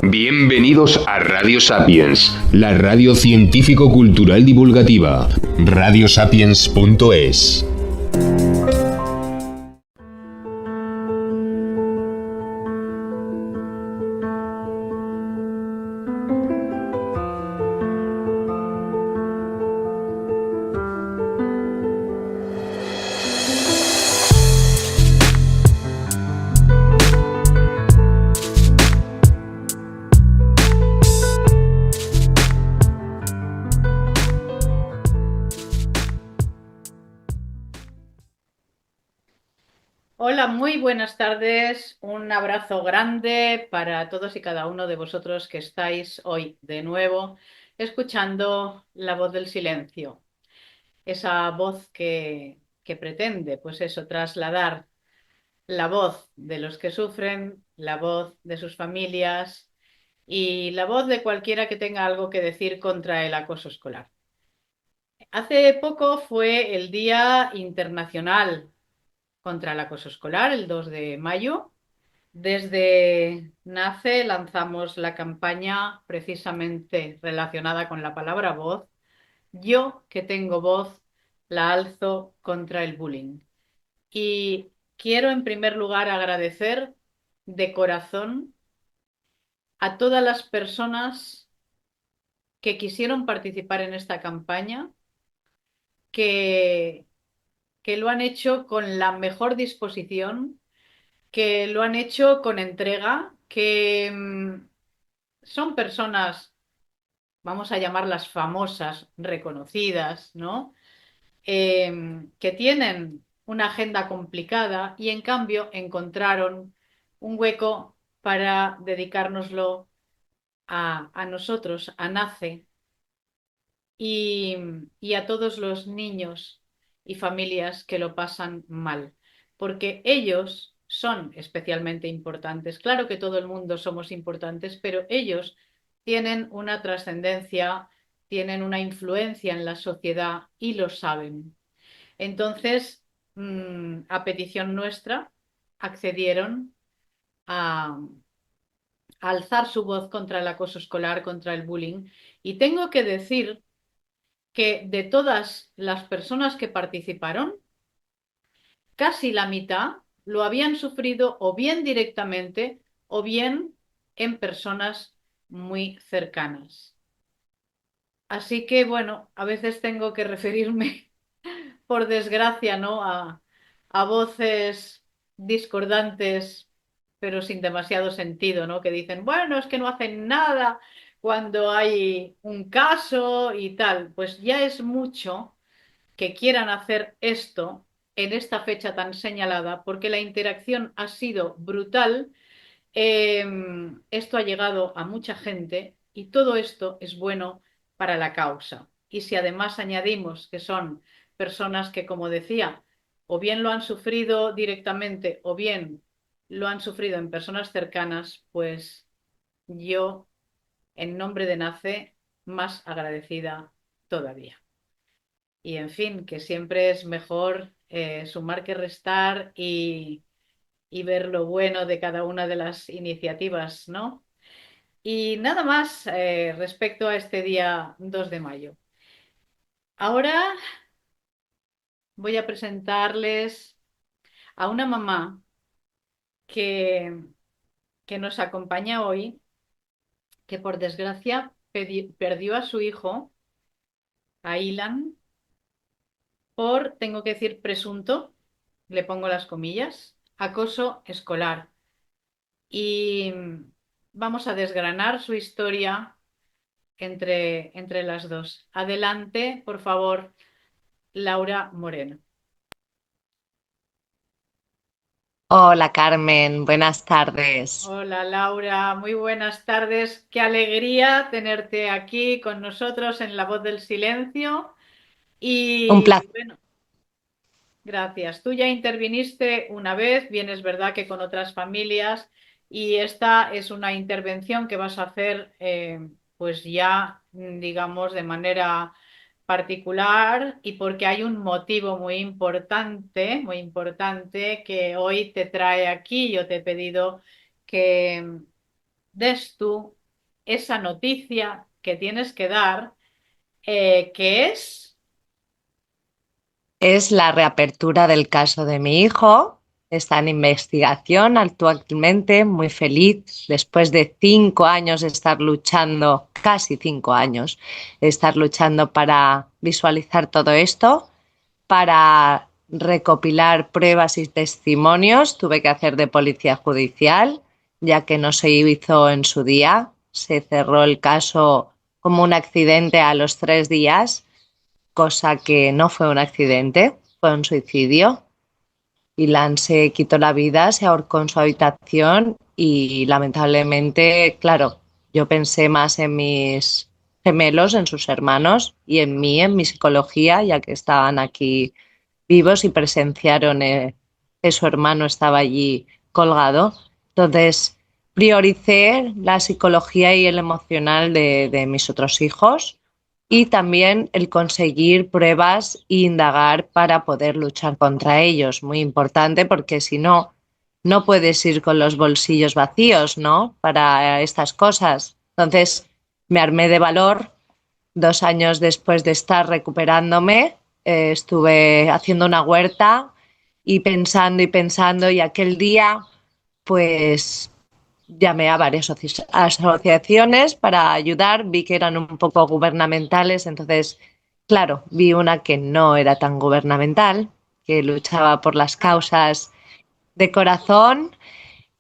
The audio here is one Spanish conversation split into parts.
Bienvenidos a Radio Sapiens, la radio científico-cultural divulgativa. Radiosapiens.es. Hola, muy buenas tardes. Un abrazo grande para todos y cada uno de vosotros que estáis hoy de nuevo escuchando La Voz del Silencio. Esa voz que pretende, pues eso, trasladar la voz de los que sufren, la voz de sus familias y la voz de cualquiera que tenga algo que decir contra el acoso escolar. Hace poco fue el Día Internacional contra el Acoso Escolar, el 2 de mayo. Desde NACE lanzamos la campaña precisamente relacionada con la palabra voz. Yo que tengo voz, la alzo contra el bullying. Y quiero en primer lugar agradecer de corazón a todas las personas que quisieron participar en esta campaña, que, que lo han hecho con la mejor disposición, que lo han hecho con entrega, que son personas, vamos a llamarlas famosas, reconocidas, ¿no? Que tienen una agenda complicada y en cambio encontraron un hueco para dedicárnoslo a nosotros, a NACE y, y a todos los niños y familias que lo pasan mal, porque ellos son especialmente importantes. Claro que todo el mundo somos importantes, pero ellos tienen una trascendencia, tienen una influencia en la sociedad y lo saben. Entonces, a petición nuestra, accedieron a alzar su voz contra el acoso escolar, contra el bullying. Y tengo que decir que de todas las personas que participaron, casi la mitad lo habían sufrido o bien directamente o bien en personas muy cercanas. Así que bueno, a veces tengo que referirme, por desgracia, ¿no? A voces discordantes, pero sin demasiado sentido, ¿no? Que dicen, bueno, es que no hacen nada cuando hay un caso y tal. Pues ya es mucho que quieran hacer esto en esta fecha tan señalada, porque la interacción ha sido brutal. Esto ha llegado a mucha gente y todo esto es bueno para la causa. Y si además añadimos que son personas que, como decía, o bien lo han sufrido directamente o bien lo han sufrido en personas cercanas, pues yo, en nombre de NACE, más agradecida todavía. Y en fin, que siempre es mejor sumar que restar y ver lo bueno de cada una de las iniciativas, ¿no? Y nada más respecto a este día 2 de mayo. Ahora voy a presentarles a una mamá que, que nos acompaña hoy, que por desgracia perdió a su hijo, a Ilan, por, tengo que decir, presunto, le pongo las comillas, acoso escolar. Y vamos a desgranar su historia entre las dos. Adelante, por favor, Laura Moreno. Hola Carmen, buenas tardes. Hola Laura, muy buenas tardes. Qué alegría tenerte aquí con nosotros en La Voz del Silencio. Un Y placer. bueno, gracias. Tú ya interviniste una vez, bien es verdad que con otras familias, y esta es una intervención que vas a hacer pues ya, digamos, de manera particular y porque hay un motivo muy importante que hoy te trae aquí. Yo te he pedido que des tú esa noticia que tienes que dar, que es... Es la reapertura del caso de mi hijo. Está en investigación actualmente, muy feliz, después de 5 años de estar luchando, casi 5 años, de estar luchando para visualizar todo esto, para recopilar pruebas y testimonios. Tuve que hacer de policía judicial, ya que no se hizo en su día. Se cerró el caso como un accidente a los 3 días, cosa que no fue un accidente, fue un suicidio. Ilan se quitó la vida, se ahorcó en su habitación y lamentablemente, claro, yo pensé más en mis gemelos, en sus hermanos y en mí, en mi psicología, ya que estaban aquí vivos y presenciaron que su hermano estaba allí colgado. Entonces, prioricé la psicología y el emocional de mis otros hijos y también el conseguir pruebas e indagar para poder luchar contra ellos. Muy importante porque si no, no puedes ir con los bolsillos vacíos, ¿no? Para estas cosas. Entonces, me armé de valor. 2 años después de estar recuperándome, estuve haciendo una huerta y pensando, y aquel día, pues llamé a varias asociaciones para ayudar, vi que eran un poco gubernamentales, entonces, claro, vi una que no era tan gubernamental, que luchaba por las causas de corazón,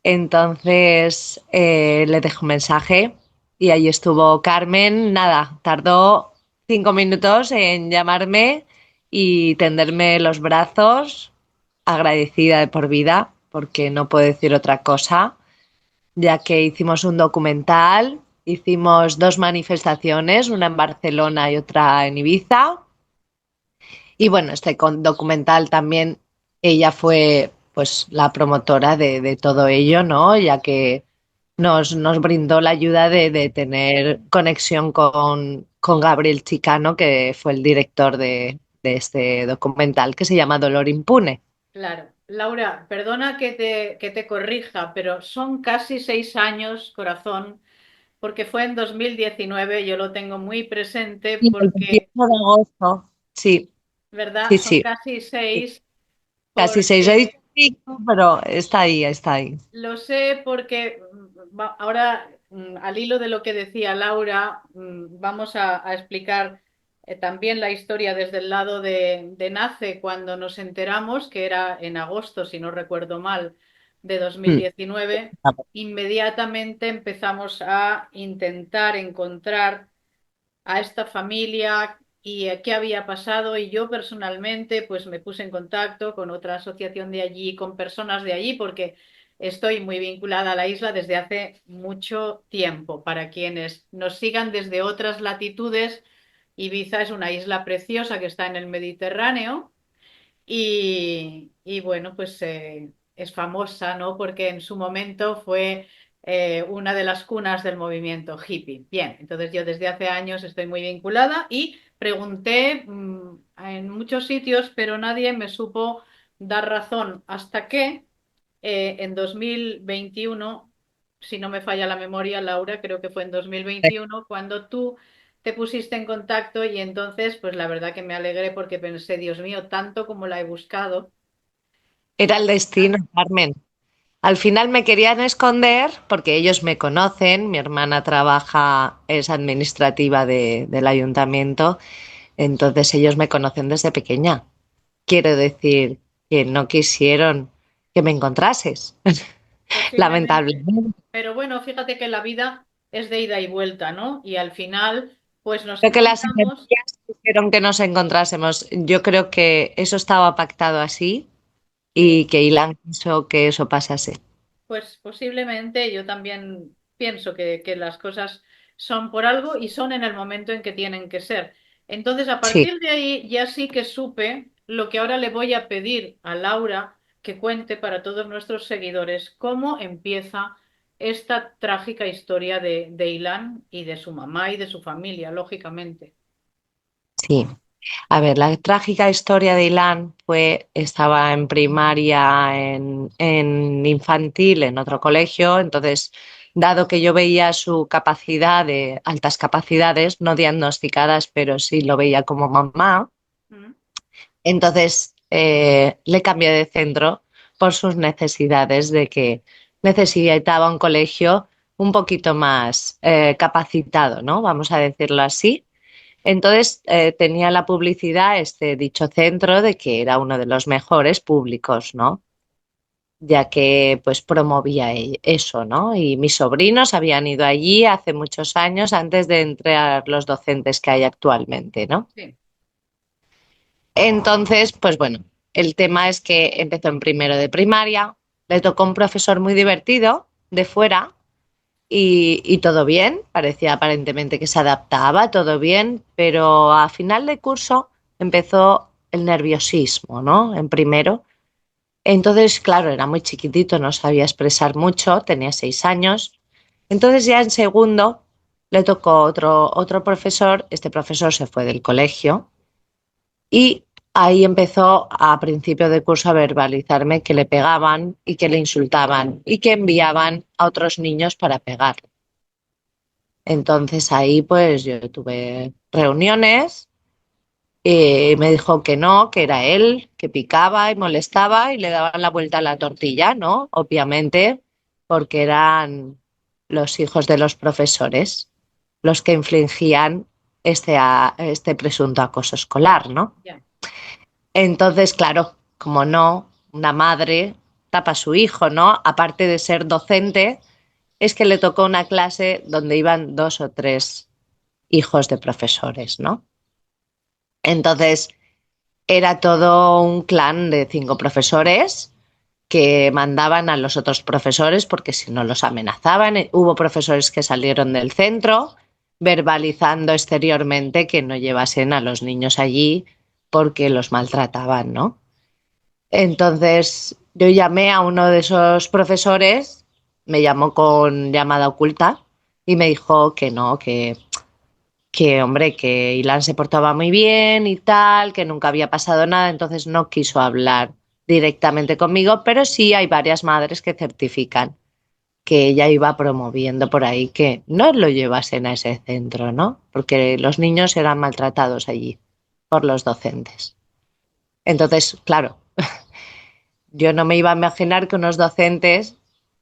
entonces le dejé un mensaje y ahí estuvo Carmen. Nada, tardó 5 minutos en llamarme y tenderme los brazos, agradecida de por vida, porque no puedo decir otra cosa, ya que hicimos un documental, hicimos 2 manifestaciones, una en Barcelona y otra en Ibiza. Y bueno, este documental también, ella fue pues la promotora de todo ello, ¿no? Ya que nos brindó la ayuda de tener conexión con Gabriel Chicano, que fue el director de este documental que se llama Dolor Impune. Claro. Laura, perdona que te corrija, pero son casi 6 años, corazón, porque fue en 2019, yo lo tengo muy presente Sí, el porque, 28 de agosto. Sí, ¿verdad? sí, Son sí. casi Sí. seis, Casi 6. He dicho porque 5, pero está ahí, está ahí. lo sé, porque ahora, al hilo de lo que decía Laura, vamos a explicar también la historia desde el lado de Nace, cuando nos enteramos, que era en agosto, si no recuerdo mal, de Mm. 2019. Inmediatamente empezamos a intentar encontrar a esta familia y qué había pasado, y yo personalmente pues me puse en contacto con otra asociación de allí, con personas de allí, porque estoy muy vinculada a la isla desde hace mucho tiempo. Para quienes nos sigan desde otras latitudes, Ibiza es una isla preciosa que está en el Mediterráneo y bueno, pues es famosa, ¿no? Porque en su momento fue una de las cunas del movimiento hippie. Bien, entonces yo desde hace años estoy muy vinculada y pregunté en muchos sitios, pero nadie me supo dar razón hasta que en 2021, si no me falla la memoria, Laura, creo que fue en 2021, cuando tú te pusiste en contacto y entonces, pues la verdad que me alegré porque pensé, Dios mío, tanto como la he buscado. Era el destino, Carmen. Al final me querían esconder porque ellos me conocen, mi hermana trabaja, es administrativa del ayuntamiento, entonces ellos me conocen desde pequeña. Quiero decir que no quisieron que me encontrases, Posiblemente. lamentablemente. Pero bueno, fíjate que la vida es de ida y vuelta, ¿no? Y al final, pues nos Creo que las encontramos. energías quisieron que nos encontrásemos. Yo creo que eso estaba pactado así Sí. y que Ilan quiso que eso pasase. Pues posiblemente yo también pienso que las cosas son por algo y son en el momento en que tienen que ser. Entonces, a Sí, partir de ahí ya sí que supe lo que ahora le voy a pedir a Laura que cuente para todos nuestros seguidores cómo empieza esta trágica historia de Ilan y de su mamá y de su familia, lógicamente. sí. A ver, la trágica historia de Ilan estaba en primaria, en infantil, en otro colegio, entonces, dado que yo veía su capacidad de altas capacidades, no diagnosticadas, pero sí lo veía como mamá, Mm. entonces le cambié de centro por sus necesidades de que necesitaba un colegio un poquito más capacitado, ¿no? Vamos a decirlo así. Entonces tenía la publicidad, este dicho centro, de que era uno de los mejores públicos, ¿no? Ya que pues promovía eso, ¿no? Y mis sobrinos habían ido allí hace muchos años antes de entrar los docentes que hay actualmente, ¿no? Sí. Entonces, pues bueno, el tema es que empezó en primero de primaria, le tocó un profesor muy divertido de fuera y todo bien, parecía aparentemente que se adaptaba, todo bien, pero a final de curso empezó el nerviosismo, ¿no? En primero. Entonces, claro, era muy chiquitito, no sabía expresar mucho, tenía 6 años. Entonces ya en segundo le tocó otro profesor, este profesor se fue del colegio y ahí empezó a principio de curso a verbalizarme que le pegaban y que le insultaban y que enviaban a otros niños para pegarle. Entonces ahí pues yo tuve reuniones y me dijo que no, que era él, que picaba y molestaba y le daban la vuelta a la tortilla, ¿no? Obviamente, porque eran los hijos de los profesores los que infligían este presunto acoso escolar, ¿no? Ya. Entonces, claro, como no, una madre tapa a su hijo, ¿no? Aparte de ser docente, es que le tocó una clase donde iban 2 o 3 hijos de profesores, ¿no? Entonces, era todo un clan de 5 profesores que mandaban a los otros profesores porque si no los amenazaban. Hubo profesores que salieron del centro verbalizando exteriormente que no llevasen a los niños allí porque los maltrataban, ¿no? Entonces yo llamé a uno de esos profesores, me llamó con llamada oculta y me dijo que no, que hombre, que Ilan se portaba muy bien y tal, que nunca había pasado nada, entonces no quiso hablar directamente conmigo, pero sí hay varias madres que certifican que ella iba promoviendo por ahí que no lo llevasen a ese centro, ¿no? Porque los niños eran maltratados allí por los docentes. Entonces, claro, yo no me iba a imaginar que unos docentes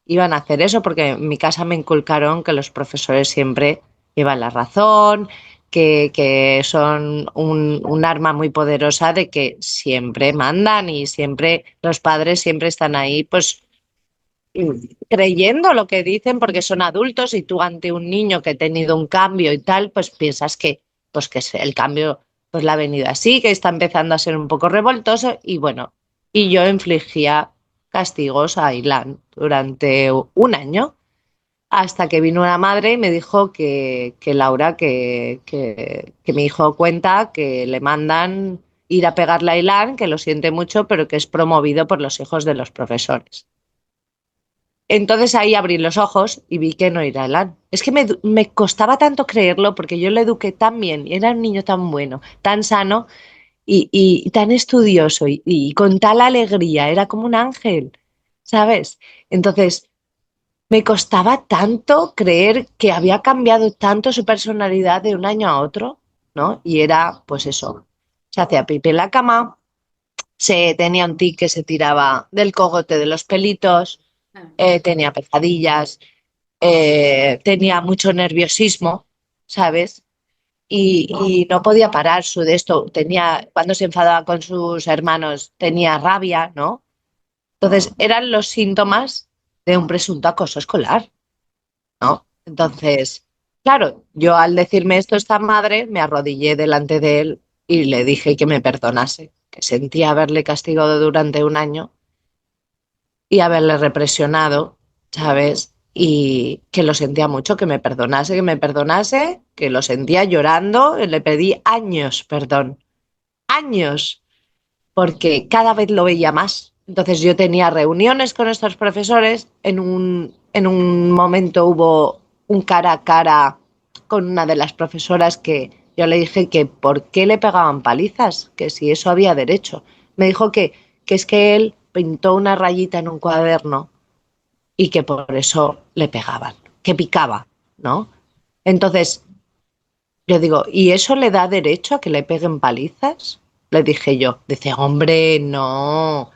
iban a hacer eso, porque en mi casa me inculcaron que los profesores siempre llevan la razón, que son un arma muy poderosa de que siempre mandan y siempre los padres siempre están ahí, pues creyendo lo que dicen porque son adultos y tú ante un niño que ha tenido un cambio y tal, pues piensas pues que el cambio pues le ha venido así, que está empezando a ser un poco revoltoso y bueno, y yo infligía castigos a Ilan durante un año hasta que vino una madre y me dijo que Laura, que mi hijo cuenta que le mandan ir a pegarle a Ilan, que lo siente mucho, pero que es promovido por los hijos de los profesores. Entonces ahí abrí los ojos y vi que no era Elan. Es que me costaba tanto creerlo porque yo lo eduqué tan bien y era un niño tan bueno, tan sano y tan estudioso y con tal alegría, era como un ángel, ¿sabes? Entonces me costaba tanto creer que había cambiado tanto su personalidad de un año a otro, ¿no? Y era pues eso, se hacía pipí en la cama, se tenía un tic que se tiraba del cogote de los pelitos, Ah. tenía pesadillas, tenía mucho nerviosismo, ¿sabes? Y no podía parar su de esto. Tenía, cuando se enfadaba con sus hermanos, tenía rabia, ¿no? Entonces, eran los síntomas de un presunto acoso escolar, ¿no? Entonces, claro, yo al decirme esto, esta madre, me arrodillé delante de él y le dije que me perdonase, que sentía haberle castigado durante un año y haberle represionado, ¿sabes? Y que lo sentía mucho, que me perdonase, que lo sentía llorando, le pedí años, perdón, años, porque cada vez lo veía más. Entonces yo tenía reuniones con estos profesores, en un momento hubo un cara a cara con una de las profesoras que Yo le dije que por qué le pegaban palizas, que si eso había derecho. Me dijo que es que él pintó una rayita en un cuaderno y que por eso le pegaban, que picaba, ¿no? Entonces, yo digo, ¿y eso le da derecho a que le peguen palizas? Le dije yo. Dice, hombre, no,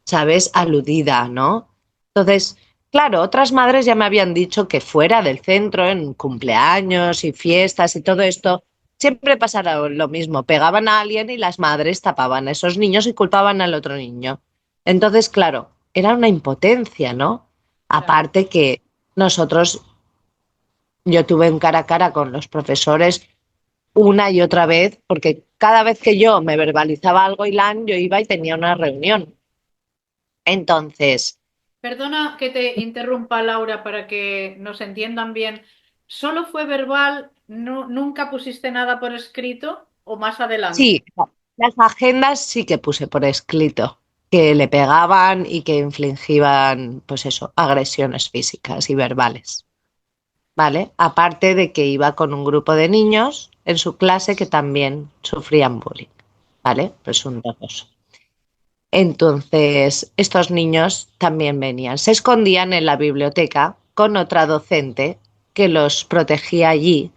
¿sabes? Aludida, ¿no? Entonces, claro, otras madres ya me habían dicho que fuera del centro, en cumpleaños y fiestas y todo esto, siempre pasaba lo mismo. Pegaban a alguien y las madres tapaban a esos niños y culpaban al otro niño. Entonces, claro, era una impotencia, ¿no? Claro. Aparte que nosotros, yo tuve un cara a cara con los profesores una y otra vez, porque cada vez que yo me verbalizaba algo, Ilan, yo iba y tenía una reunión. Entonces, Perdona que te interrumpa, Laura, para que nos entiendan bien. ¿Solo fue verbal? ¿Nunca pusiste nada por escrito o más adelante? sí, las agendas sí que puse por escrito, que le pegaban y que infligían, pues eso, agresiones físicas y verbales, ¿vale? Aparte de que iba con un grupo de niños en su clase que también sufrían bullying, ¿vale? Pues un dos. Entonces, estos niños también venían, se escondían en la biblioteca con otra docente que los protegía allí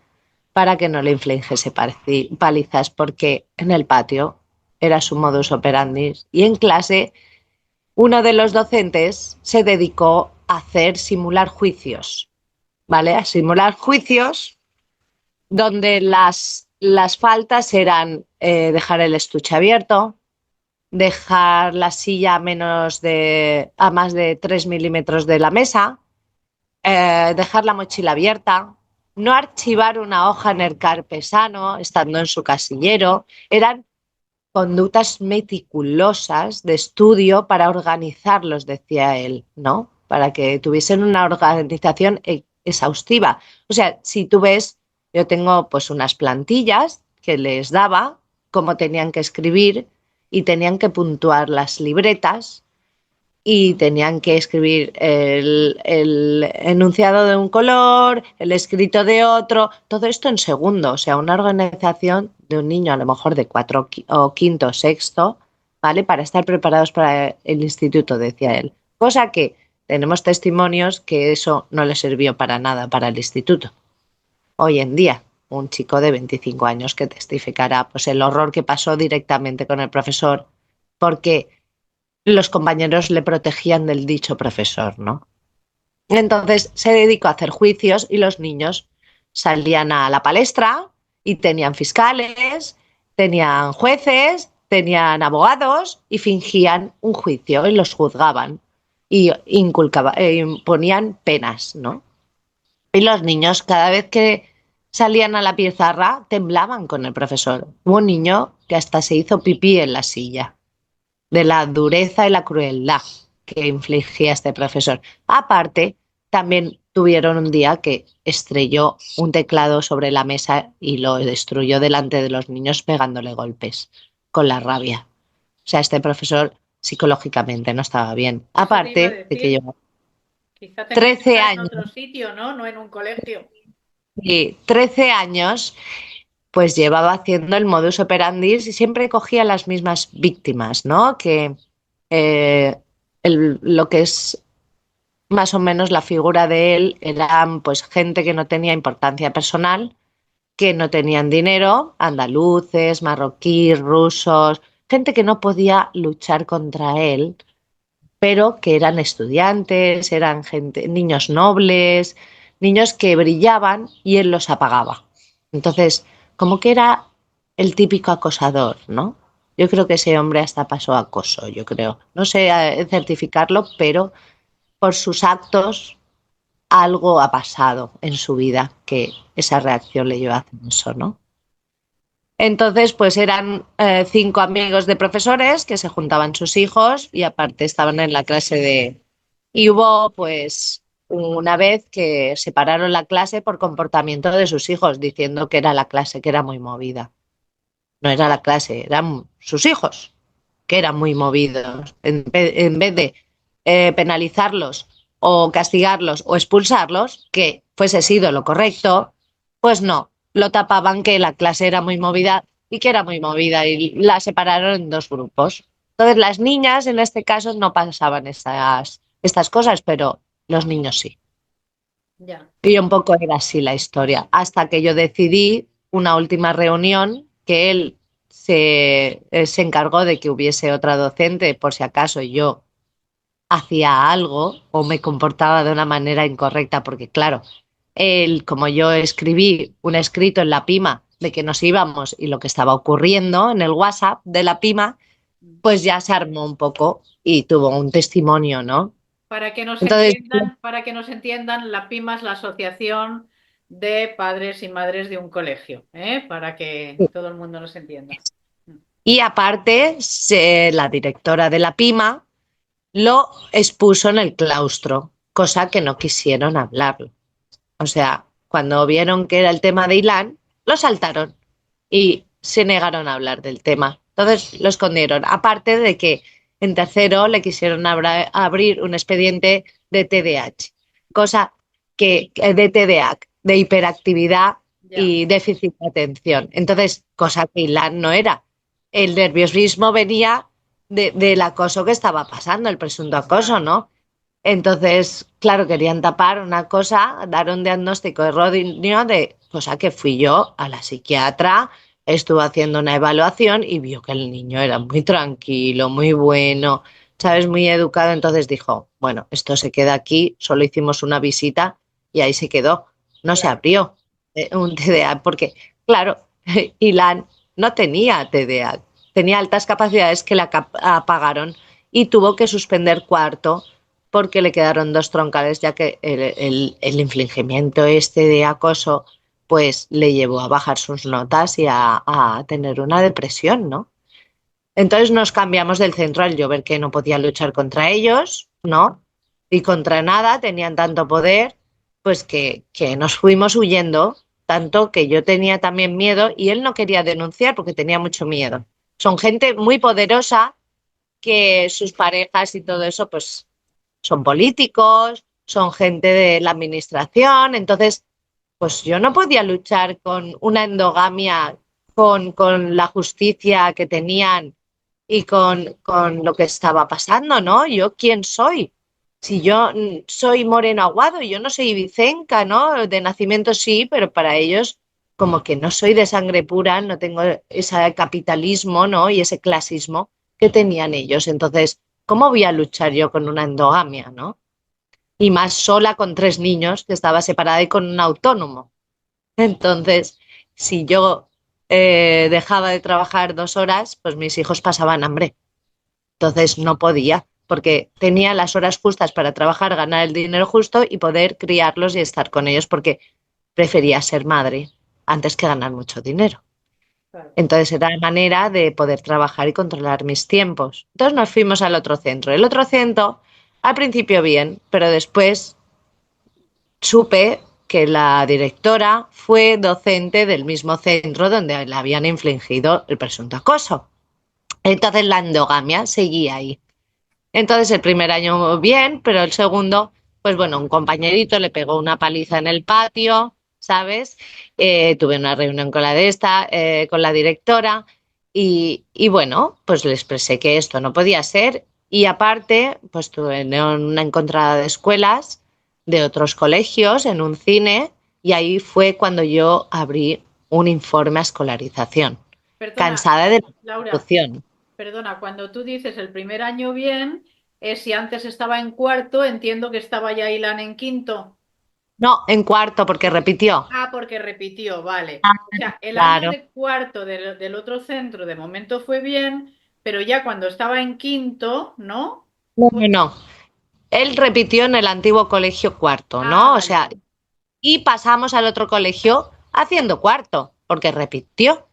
para que no le infligiese palizas, porque en el patio era su modus operandi y en clase uno de los docentes se dedicó a hacer simular juicios, ¿vale? A simular juicios donde las faltas eran dejar el estuche abierto, dejar la silla a más de 3 milímetros de la mesa, dejar la mochila abierta, no archivar una hoja en el carpesano estando en su casillero. Eran conductas meticulosas de estudio para organizarlos, decía él, ¿no? Para que tuviesen una organización exhaustiva. O sea, si tú ves, yo tengo pues unas plantillas que les daba, cómo tenían que escribir y tenían que puntuar las libretas y tenían que escribir el enunciado de un color, el escrito de otro, todo esto en segundo, o sea, una organización de un niño a lo mejor de cuatro o quinto o sexto, ¿vale? Para estar preparados para el instituto, decía él. Cosa que tenemos testimonios que eso no le sirvió para nada para el instituto. Hoy en día, un chico de 25 años que testificará pues el horror que pasó directamente con el profesor, porque los compañeros le protegían del dicho profesor, ¿no? Entonces se dedicó a hacer juicios y los niños salían a la palestra y tenían fiscales, tenían jueces, tenían abogados y fingían un juicio y los juzgaban y imponían penas, ¿no? Y los niños cada vez que salían a la pizarra temblaban con el profesor. Hubo un niño que hasta se hizo pipí en la silla de la dureza y la crueldad que infligía este profesor. Aparte, también tuvieron un día que estrelló un teclado sobre la mesa y lo destruyó delante de los niños pegándole golpes con la rabia. O sea, este profesor psicológicamente no estaba bien. Eso te iba a Aparte de que decir. llevaba Quizá tenía que 13 estar en años, otro sitio, ¿no? No en un colegio. y 13 años pues llevaba haciendo el modus operandi y siempre cogía las mismas víctimas, ¿no? Que eh, lo que es más o menos la figura de él eran pues gente que no tenía importancia personal, que no tenían dinero, andaluces, marroquíes, rusos, gente que no podía luchar contra él, pero que eran estudiantes, eran gente, niños nobles, niños que brillaban y él los apagaba. Entonces, como que era el típico acosador, ¿no? Yo creo que ese hombre hasta pasó a acoso, yo creo. No sé certificarlo, pero por sus actos algo ha pasado en su vida que esa reacción le lleva a hacer eso, ¿no? Entonces, pues eran 5 amigos de profesores que se juntaban sus hijos y aparte estaban en la clase de... Y hubo pues una vez que separaron la clase por comportamiento de sus hijos, diciendo que era la clase que era muy movida. No era la clase, eran sus hijos, que eran muy movidos. En vez de penalizarlos o castigarlos o expulsarlos, que fuese sido lo correcto, pues no. lo tapaban que la clase era muy movida y que era muy movida y la separaron en dos grupos. Entonces las niñas en este caso no pasaban estas cosas, pero los niños sí. Ya. Y un poco era así la historia, hasta que yo decidí una última reunión que él se encargó de que hubiese otra docente por si acaso yo hacía algo o me comportaba de una manera incorrecta, porque claro, él, como yo escribí un escrito en la Pima de que nos íbamos y lo que estaba ocurriendo en el WhatsApp de la Pima, pues ya se armó un poco y tuvo un testimonio, ¿no? Entonces, Para que nos entiendan, la PIMA es la Asociación de Padres y Madres de un Colegio, ¿eh? Para que todo el mundo nos entienda. y aparte, la directora de la Pima lo expuso en el claustro, cosa que no quisieron hablarlo. O sea, cuando vieron que era el tema de Ilan, lo saltaron y se negaron a hablar del tema. Entonces lo escondieron. Aparte de que en tercero le quisieron abrir un expediente de TDAH, cosa de TDAH, de hiperactividad Ya, y déficit de atención. Entonces, cosa que Ilan no era. El nerviosismo venía del acoso que estaba pasando, el presunto acoso, claro. ¿no? Entonces, claro, querían tapar una cosa, dar un diagnóstico erróneo de cosa que fui yo a la psiquiatra, estuvo haciendo una evaluación y vio que el niño era muy tranquilo, muy bueno, ¿sabes? Muy educado. Entonces dijo, bueno, esto se queda aquí, solo hicimos una visita y ahí se quedó. No se Claro. abrió un TDA porque, claro, Ilan no tenía TDA, tenía altas capacidades que la apagaron y tuvo que suspender cuarto porque le quedaron dos troncales, ya que el infligimiento este de acoso pues le llevó a bajar sus notas y a tener una depresión, ¿no? Entonces nos cambiamos del centro al yo ver que no podía luchar contra ellos, ¿no? Y contra nada, tenían tanto poder, pues que nos fuimos huyendo, tanto que yo tenía también miedo y él no quería denunciar porque tenía mucho miedo. Son gente muy poderosa que sus parejas y todo eso, pues son políticos, son gente de la administración, entonces, pues yo no podía luchar con una endogamia, con la justicia que tenían y con lo que estaba pasando, ¿no? ¿Yo quién soy? Si yo soy Moreno Aguado, yo no soy ibicenca, ¿no? De nacimiento sí, pero para ellos como que no soy de sangre pura, no tengo ese capitalismo, ¿no? Y ese clasismo que tenían ellos. Entonces, ¿cómo voy a luchar yo con una endogamia, ¿no? Y más sola con tres niños, que estaba separada y con un autónomo. Entonces, si yo dejaba de trabajar 2 horas, pues mis hijos pasaban hambre. Entonces no podía, porque tenía las horas justas para trabajar, ganar el dinero justo y poder criarlos y estar con ellos, porque prefería ser madre antes que ganar mucho dinero. Claro. Entonces era la manera de poder trabajar y controlar mis tiempos. Entonces nos fuimos al otro centro. El otro centro, al principio bien, pero después supe que la directora fue docente del mismo centro donde le habían infligido el presunto acoso. Entonces la endogamia seguía ahí. Entonces el primer año bien, pero el segundo, pues bueno, un compañerito le pegó una paliza en el patio, ¿sabes? Tuve una reunión con con la directora y bueno, pues le expresé que esto no podía ser y aparte, pues tuve una encontrada de escuelas de otros colegios en un cine y ahí fue cuando yo abrí un informe a escolarización, Perdona, cansada de la Laura, institución. perdona, cuando tú dices el primer año bien, si antes estaba en cuarto, entiendo que estaba ya Ilan en quinto. No, en cuarto, porque repitió. Ah, porque repitió, vale. O sea, el año Claro. de cuarto del otro centro de momento fue bien, pero ya cuando estaba en quinto, ¿no? No, no, no. Él repitió en el antiguo colegio cuarto, Ah, ¿no? O vale, sea, vale. y pasamos al otro colegio haciendo cuarto, porque repitió.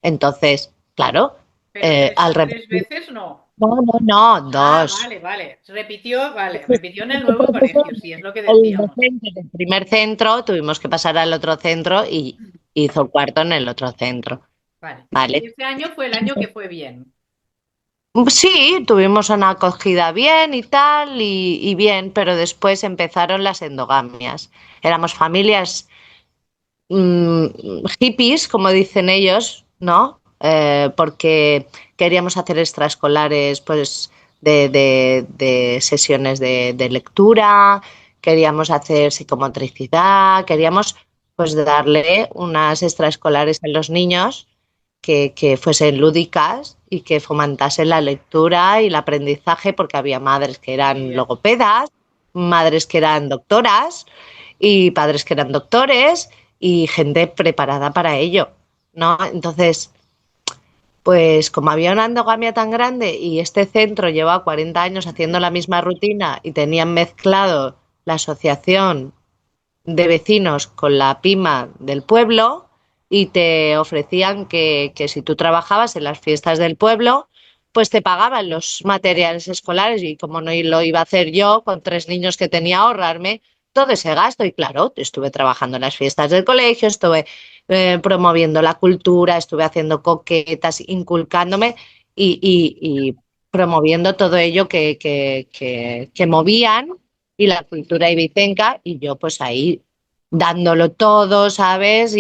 Entonces, claro, Pero al tres repetir. veces no. No, no, no, Ah, dos. vale, vale. Repitió, vale. Entonces, Repitió en el nuevo colegio, sí, es lo que el decíamos. docente del primer centro tuvimos que pasar al otro centro y hizo cuarto en el otro centro, Vale. Y ¿vale? este año fue el año que fue bien. Sí, tuvimos una acogida bien y tal, y bien, pero después empezaron las endogamias. Éramos familias mm, hippies, como dicen ellos, ¿no? Porque queríamos hacer extraescolares, pues, de sesiones de lectura, queríamos hacer psicomotricidad, queríamos, pues, darle unas extraescolares a los niños que fuesen lúdicas y que fomentasen la lectura y el aprendizaje, porque había madres que Muy eran bien. logopedas, madres que eran doctoras y padres que eran doctores y gente preparada para ello, ¿no? Entonces, pues como había una endogamia tan grande y este centro llevaba 40 años haciendo la misma rutina y tenían mezclado la asociación de vecinos con la PIMA del pueblo y te ofrecían que si tú trabajabas en las fiestas del pueblo, pues te pagaban los materiales escolares y como no lo iba a hacer yo con 3 niños que tenía ahorrarme todo ese gasto. Y claro, estuve trabajando en las fiestas del colegio, estuve promoviendo la cultura, estuve haciendo coquetas, inculcándome y promoviendo todo ello que movían y la cultura ibicenca y yo pues ahí dándolo todo, ¿sabes?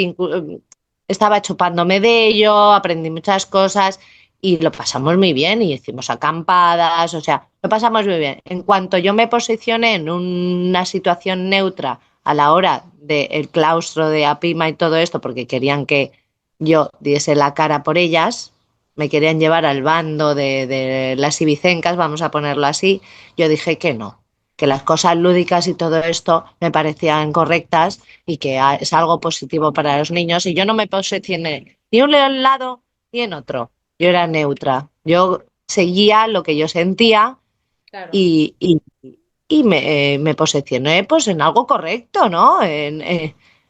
Estaba chupándome de ello, aprendí muchas cosas y lo pasamos muy bien y hicimos acampadas, o sea, lo pasamos muy bien. En cuanto yo me posicioné en una situación neutra a la hora del claustro de APIMA y todo esto, porque querían que yo diese la cara por ellas, me querían llevar al bando de las ibicencas, vamos a ponerlo así, yo dije que no, que las cosas lúdicas y todo esto me parecían correctas y que es algo positivo para los niños. Y yo no me posicioné ni un lado ni en otro. Yo era neutra. Yo seguía lo que yo sentía Claro, y me posicioné pues en algo correcto, ¿no?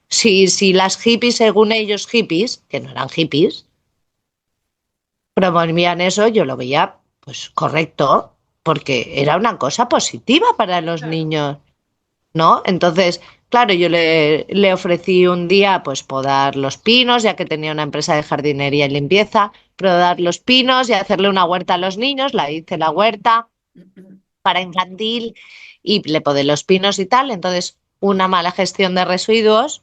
Si las hippies, según ellos hippies, que no eran hippies, promovían eso, yo lo veía pues correcto, porque era una cosa positiva para los claro. niños. ¿No? Entonces, claro, yo le ofrecí un día pues podar los pinos, ya que tenía una empresa de jardinería y limpieza, podar los pinos y hacerle una huerta a los niños, la hice la huerta para infantil y le podé los pinos y tal, entonces una mala gestión de residuos,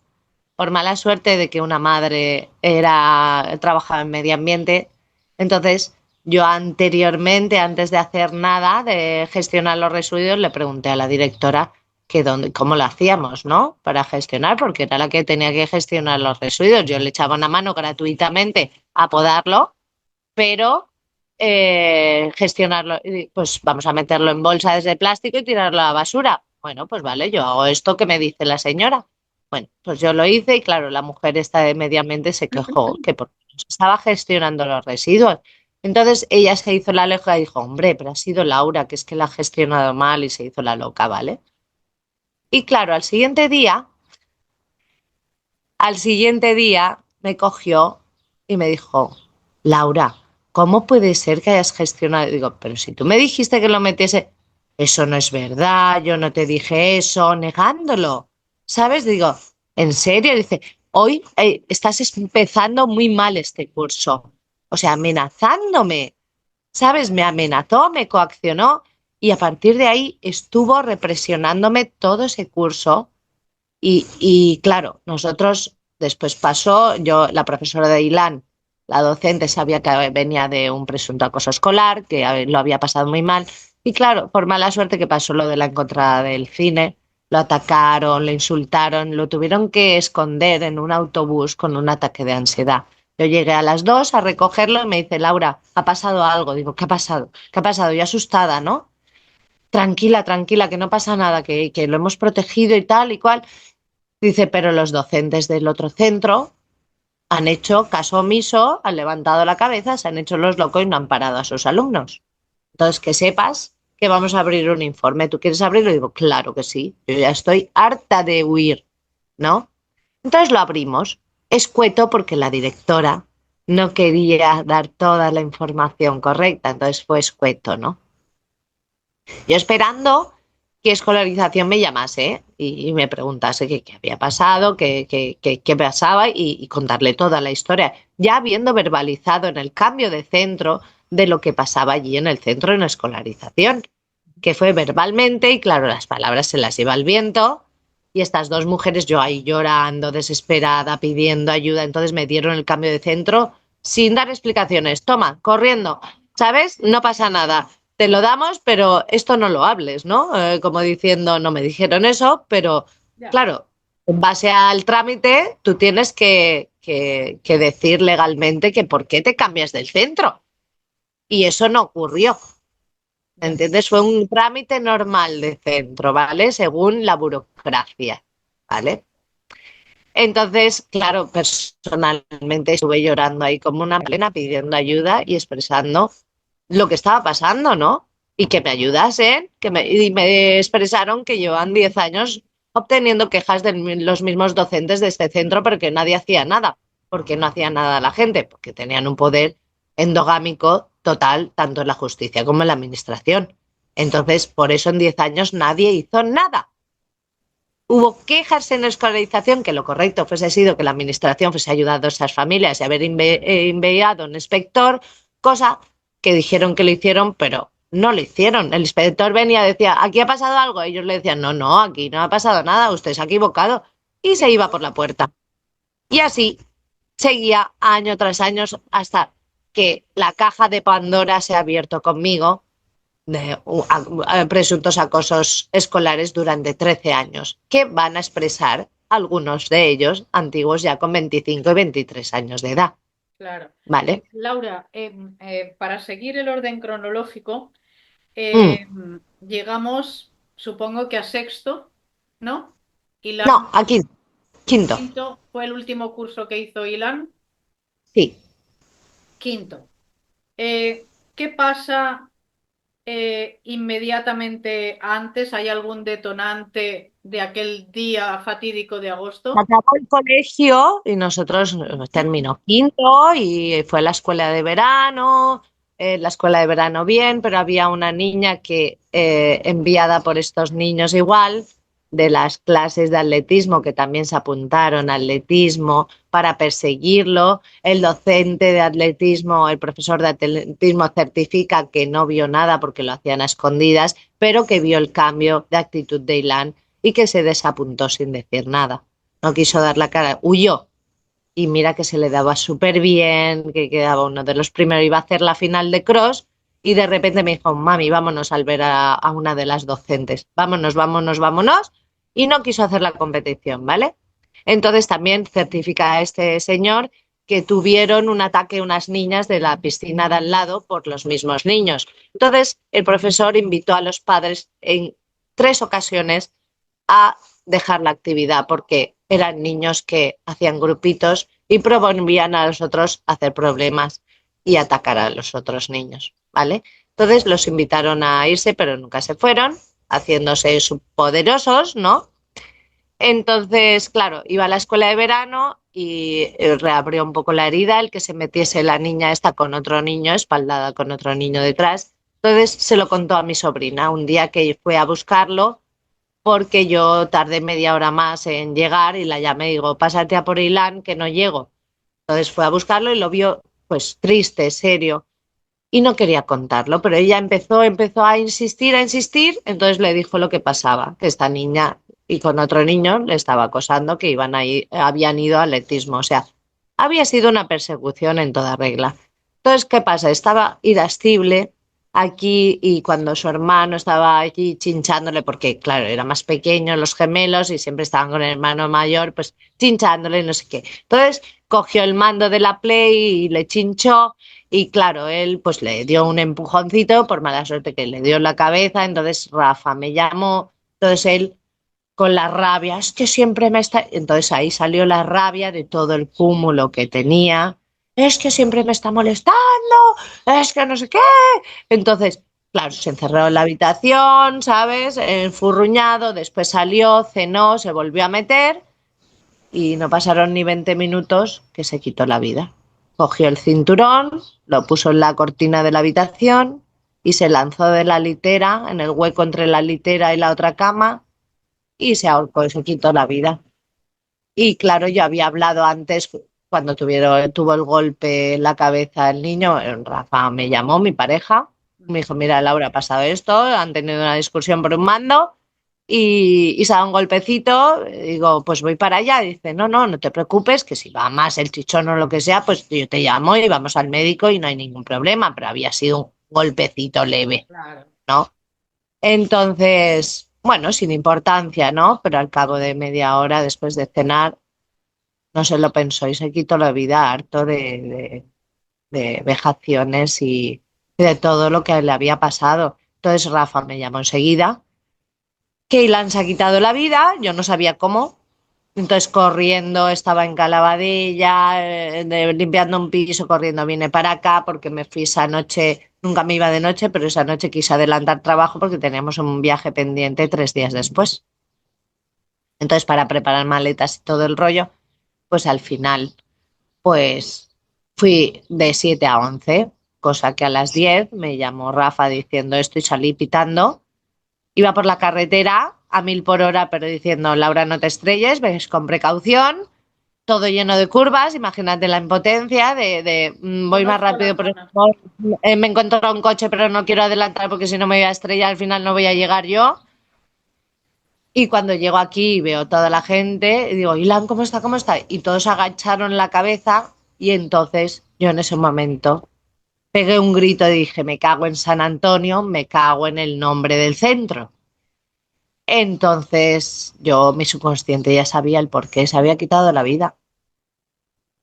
por mala suerte de que una madre trabajaba en medio ambiente, entonces yo anteriormente, antes de hacer nada de gestionar los residuos, le pregunté a la directora que cómo lo hacíamos, ¿no? Para gestionar, porque era la que tenía que gestionar los residuos. Yo le echaba una mano gratuitamente a podarlo, pero gestionarlo, pues vamos a meterlo en bolsas de plástico y tirarlo a la basura. Bueno, pues vale, yo hago esto que me dice la señora. Bueno, pues yo lo hice y claro, la mujer esta de medio ambiente se quejó que porque no se estaba gestionando los residuos. Entonces ella se hizo la loca y dijo, hombre, pero ha sido Laura, que es que la ha gestionado mal y se hizo la loca, ¿vale? Y claro, al siguiente día me cogió y me dijo, Laura, ¿cómo puede ser que hayas gestionado? Digo, pero si tú me dijiste que lo metiese, eso no es verdad, yo no te dije eso, negándolo. ¿Sabes? Digo, ¿en serio? Dice, hoy estás empezando muy mal este curso. O sea, amenazándome. ¿Sabes? Me amenazó, me coaccionó y a partir de ahí estuvo represionándome todo ese curso claro, nosotros después pasó, yo, la profesora de ILAN, la docente, sabía que venía de un presunto acoso escolar, que lo había pasado muy mal. Y claro, por mala suerte que pasó lo de la encontrada del cine, lo atacaron, lo insultaron, lo tuvieron que esconder en un autobús con un ataque de ansiedad. Yo llegué a las 2 a recogerlo y me dice, Laura, ha pasado algo. Digo, ¿qué ha pasado? ¿Qué ha pasado? Yo asustada, ¿no? Tranquila, tranquila, que no pasa nada, que lo hemos protegido y tal y cual. Dice, pero los docentes del otro centro han hecho caso omiso, han levantado la cabeza, se han hecho los locos y no han parado a sus alumnos. Entonces, que sepas que vamos a abrir un informe. ¿Tú quieres abrirlo? Y digo, claro que sí. Yo ya estoy harta de huir, ¿no? Entonces lo abrimos. Escueto porque la directora no quería dar toda la información correcta, entonces fue escueto, ¿no? Yo esperando que escolarización me llamase, ¿eh? Y me preguntase qué había pasado, qué pasaba y contarle toda la historia, ya habiendo verbalizado en el cambio de centro de lo que pasaba allí en el centro en escolarización, que fue verbalmente y claro, las palabras se las lleva el viento Y estas dos mujeres, yo ahí llorando, desesperada, pidiendo ayuda, entonces me dieron el cambio de centro sin dar explicaciones. Toma, corriendo, ¿sabes? No pasa nada. Te lo damos, pero esto no lo hables, ¿no? Como diciendo, no me dijeron eso, pero Ya. claro, en base al trámite, tú tienes que decir legalmente que por qué te cambias del centro. Y eso no ocurrió. Ya. ¿Entiendes? Fue un trámite normal de centro, ¿vale? Según la burocracia, ¿vale? Entonces, claro, personalmente estuve llorando ahí como una plena pidiendo ayuda y expresando lo que estaba pasando, ¿no? Y que me ayudasen, y me expresaron que llevan 10 años obteniendo quejas de los mismos docentes de este centro, pero que nadie hacía nada. Porque no hacía nada la gente, porque tenían un poder endogámico total, tanto en la justicia como en la administración. Entonces, por eso en 10 años nadie hizo nada. Hubo quejas en la escolarización, que lo correcto fuese sido que la administración fuese ayudado a esas familias y haber enviado un inspector, cosa que dijeron que lo hicieron, pero no lo hicieron. El inspector venía y decía, ¿aquí ha pasado algo? Ellos le decían, no, no, aquí no ha pasado nada, usted se ha equivocado. Y se iba por la puerta. Y así seguía año tras año hasta que la caja de Pandora se ha abierto conmigo de presuntos acosos escolares durante 13 años, que van a expresar algunos de ellos antiguos ya con 25 y 23 años de edad. Claro. ¿Vale? Laura, para seguir el orden cronológico, Mm. llegamos, supongo que a sexto, ¿no? No, Ilan, aquí, quinto. quinto, fue el último curso que hizo Ilan. Sí. Quinto. ¿Qué pasa inmediatamente antes? ¿Hay algún detonante de aquel día fatídico de agosto? Acabó el colegio y nosotros terminó quinto y fue a la escuela de verano, la escuela de verano bien, pero había una niña que enviada por estos niños igual de las clases de atletismo que también se apuntaron a atletismo para perseguirlo. El docente de atletismo, el profesor de atletismo certifica que no vio nada porque lo hacían a escondidas, pero que vio el cambio de actitud de Ilan y que se desapuntó sin decir nada. No quiso dar la cara, huyó. Y mira que se le daba súper bien, que quedaba uno de los primeros, iba a hacer la final de cross y de repente me dijo, mami, vámonos al ver a una de las docentes. Vámonos, vámonos, vámonos. Y no quiso hacer la competición, ¿vale? Entonces también certifica a este señor que tuvieron un ataque unas niñas de la piscina de al lado por los mismos niños. Entonces el profesor invitó a los padres en 3 ocasiones a dejar la actividad porque eran niños que hacían grupitos y promovían a los otros a hacer problemas y atacar a los otros niños, ¿vale? Entonces los invitaron a irse, pero nunca se fueron, haciéndose poderosos, ¿no? Entonces, claro, iba a la escuela de verano y reabrió un poco la herida el que se metiese la niña esta con otro niño, espaldada con otro niño detrás. Entonces se lo contó a mi sobrina un día que fue a buscarlo porque yo tardé media hora más en llegar y la llamé y digo, pásate a por Ilan que no llego. Entonces fue a buscarlo y lo vio pues triste, serio y no quería contarlo, pero ella empezó a insistir, entonces le dijo lo que pasaba, que esta niña y con otro niño le estaba acosando, que iban a ir, habían ido al atletismo, o sea, había sido una persecución en toda regla. Entonces, ¿qué pasa? Estaba irascible aquí y cuando su hermano estaba allí chinchándole, porque claro, era más pequeño, los gemelos, y siempre estaban con el hermano mayor, pues chinchándole, no sé qué. Entonces cogió el mando de la Play y le chinchó y claro, él pues le dio un empujoncito, por mala suerte que le dio en la cabeza, entonces Rafa me llamó, entonces él con la rabia, es que siempre me está... Entonces ahí salió la rabia de todo el cúmulo que tenía, es que siempre me está molestando, es que no sé qué. Entonces, claro, se encerró en la habitación, ¿sabes? Enfurruñado, después salió, cenó, se volvió a meter y no pasaron ni 20 minutos que se quitó la vida. Cogió el cinturón, lo puso en la cortina de la habitación y se lanzó de la litera, en el hueco entre la litera y la otra cama, y se ahorcó y se quitó la vida. Y claro, yo había hablado antes, cuando tuvo el golpe en la cabeza el niño, Rafa me llamó, mi pareja, me dijo, mira, Laura, ha pasado esto, han tenido una discusión por un mando, y se da un golpecito, digo, pues voy para allá. Dice, no, no, no te preocupes, que si va más el chichón o lo que sea, pues yo te llamo y vamos al médico y no hay ningún problema, pero había sido un golpecito leve, Claro. ¿no? Entonces, bueno, sin importancia, ¿no? Pero al cabo de media hora después de cenar, no se lo pensó y se quitó la vida harto de vejaciones y de todo lo que le había pasado. Entonces Rafa me llamó enseguida, que Ilan se ha quitado la vida, yo no sabía cómo, entonces corriendo estaba en Calabadilla, limpiando un piso, corriendo vine para acá porque me fui esa noche, nunca me iba de noche, pero esa noche quise adelantar trabajo porque teníamos un viaje pendiente 3 días después. Entonces para preparar maletas y todo el rollo, pues al final, pues fui de 7 a 11, cosa que a las 10 me llamó Rafa diciendo esto y salí pitando. Iba por la carretera a 1000 por hora, pero diciendo, Laura, no te estrelles, ves con precaución, todo lleno de curvas, imagínate la impotencia voy más Conozco rápido, la pero zona. me encuentro un coche, pero no quiero adelantar porque si no me voy a estrellar, al final no voy a llegar yo. Y cuando llego aquí y veo toda la gente, y digo, Ilan, ¿cómo está? ¿Cómo está? Y todos agacharon la cabeza y entonces yo en ese momento pegué un grito y dije, me cago en San Antonio, me cago en el nombre del centro. Entonces yo, mi subconsciente ya sabía el por qué se había quitado la vida,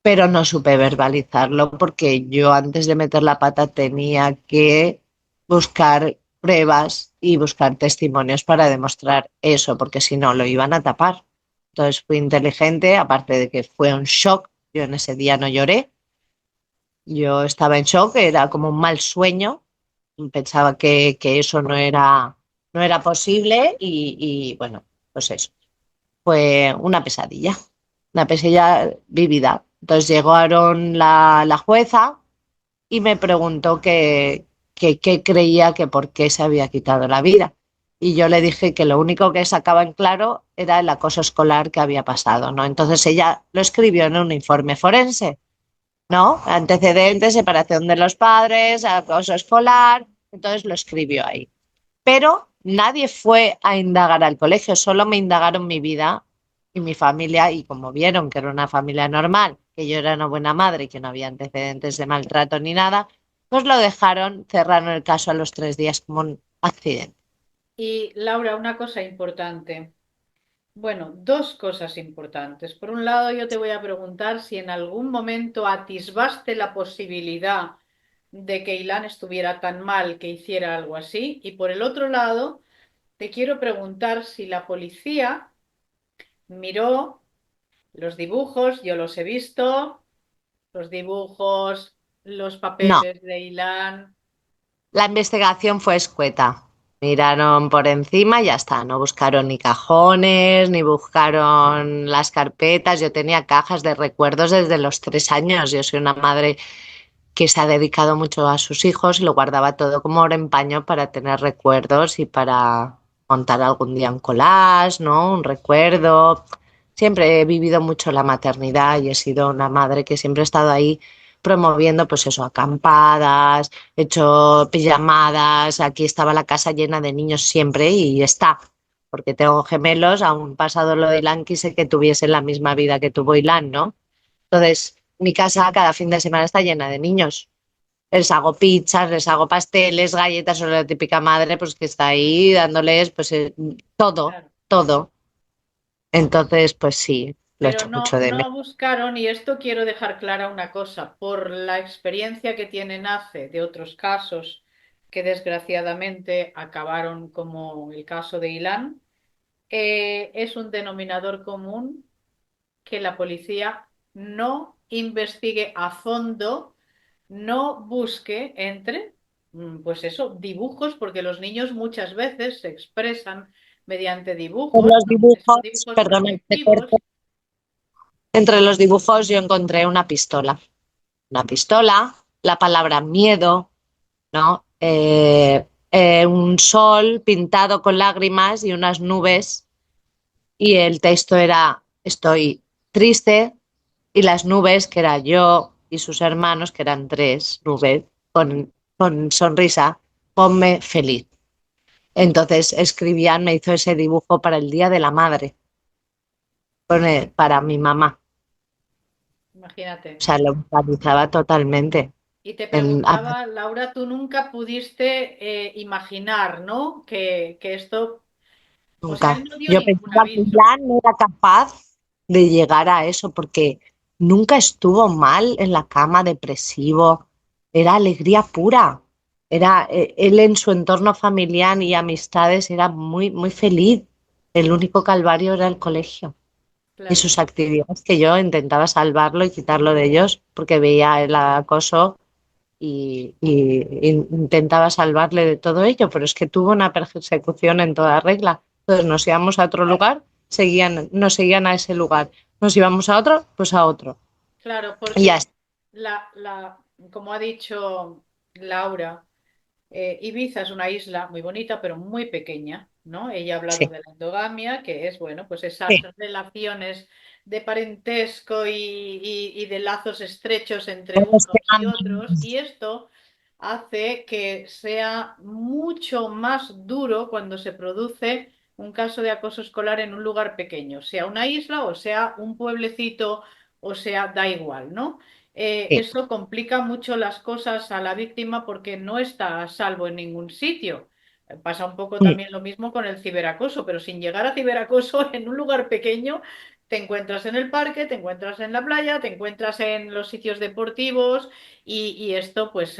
pero no supe verbalizarlo porque yo antes de meter la pata tenía que buscar pruebas y buscar testimonios para demostrar eso, porque si no lo iban a tapar. Entonces fui inteligente, aparte de que fue un shock, yo en ese día no lloré, yo estaba en shock, era como un mal sueño, pensaba que eso no era posible y bueno, pues eso. Fue una pesadilla vivida. Entonces llegaron la jueza y me preguntó qué creía que por qué se había quitado la vida. Y yo le dije que lo único que sacaba en claro era el acoso escolar que había pasado, ¿no? Entonces ella lo escribió en un informe forense, ¿no? Antecedentes, separación de los padres, acoso escolar, entonces lo escribió ahí. Pero nadie fue a indagar al colegio, solo me indagaron mi vida y mi familia y como vieron que era una familia normal, que yo era una buena madre y que no había antecedentes de maltrato ni nada, pues lo dejaron, cerraron el caso a los 3 días como un accidente. Y Laura, una cosa importante. Bueno, dos cosas importantes. Por un lado, yo te voy a preguntar si en algún momento atisbaste la posibilidad de que Ilan estuviera tan mal que hiciera algo así. Y por el otro lado, te quiero preguntar si la policía miró los dibujos, yo los he visto, los dibujos, los No, papeles de Ilan. la investigación fue escueta. Miraron por encima y ya está. No buscaron ni cajones, ni buscaron las carpetas. Yo tenía cajas de recuerdos desde los 3 años. Yo soy una madre que se ha dedicado mucho a sus hijos y lo guardaba todo como oro en paño para tener recuerdos y para montar algún día un collage, ¿no? Un recuerdo. Siempre he vivido mucho la maternidad y he sido una madre que siempre ha estado ahí promoviendo, pues eso, acampadas, he hecho pijamadas, aquí estaba la casa llena de niños siempre y está, porque tengo gemelos, aún pasado lo de Ilan, quise que tuviesen la misma vida que tuvo Ilan, ¿no? Entonces, mi casa cada fin de semana está llena de niños. Les hago pizzas, les hago pasteles, galletas, soy la típica madre pues que está ahí dándoles pues todo, Claro. todo. Entonces, pues sí, lo Pero echo mucho de menos. no buscaron, y esto quiero dejar clara una cosa, por la experiencia que tiene NACE de otros casos que desgraciadamente acabaron como el caso de Ilan, es un denominador común que la policía no investigue a fondo, no busque entre, pues eso, dibujos, porque los niños muchas veces se expresan mediante En dibujos, los aunque son dibujos, dibujos perdón, te corto. proyectivos. Entre los dibujos yo encontré una pistola, la palabra miedo, ¿no? Un sol pintado con lágrimas y unas nubes y el texto era estoy triste y las nubes, que era yo y sus hermanos, que eran tres nubes, con sonrisa, ponme feliz. Entonces escribían, me hizo ese dibujo para el Día de la Madre, para mi mamá. O Imagínate. sea, lo visualizaba totalmente. Y te En, preguntaba, Laura, tú nunca pudiste imaginar, ¿no? Que esto, o sea, él nunca. no dio Yo ningún pensaba que aviso. ya no era capaz de llegar a eso porque nunca estuvo mal en la cama, depresivo. Era alegría pura. Era, él en su entorno familiar y amistades era muy, muy feliz. El único calvario era el colegio y Claro, sus actividades que yo intentaba salvarlo y quitarlo de ellos porque veía el acoso y intentaba salvarle de todo ello, pero es que tuvo una persecución en toda regla. Entonces nos íbamos a otro lugar, nos seguían a ese lugar. Nos íbamos a otro, pues a otro. claro, Y ya porque está. como ha dicho Laura, Ibiza es una isla muy bonita, pero muy pequeña, ¿no? Ella ha hablado Sí. de la endogamia, que es, bueno, pues esas Sí. relaciones de parentesco y de lazos estrechos entre Entonces, unos y otros, y esto hace que sea mucho más duro cuando se produce un caso de acoso escolar en un lugar pequeño, sea una isla o sea un pueblecito o sea, da igual, ¿no? sí, Eso complica mucho las cosas a la víctima porque no está a salvo en ningún sitio. Pasa un poco sí, también lo mismo con el ciberacoso, pero sin llegar a ciberacoso en un lugar pequeño, te encuentras en el parque, te encuentras en la playa, te encuentras en los sitios deportivos y esto, pues,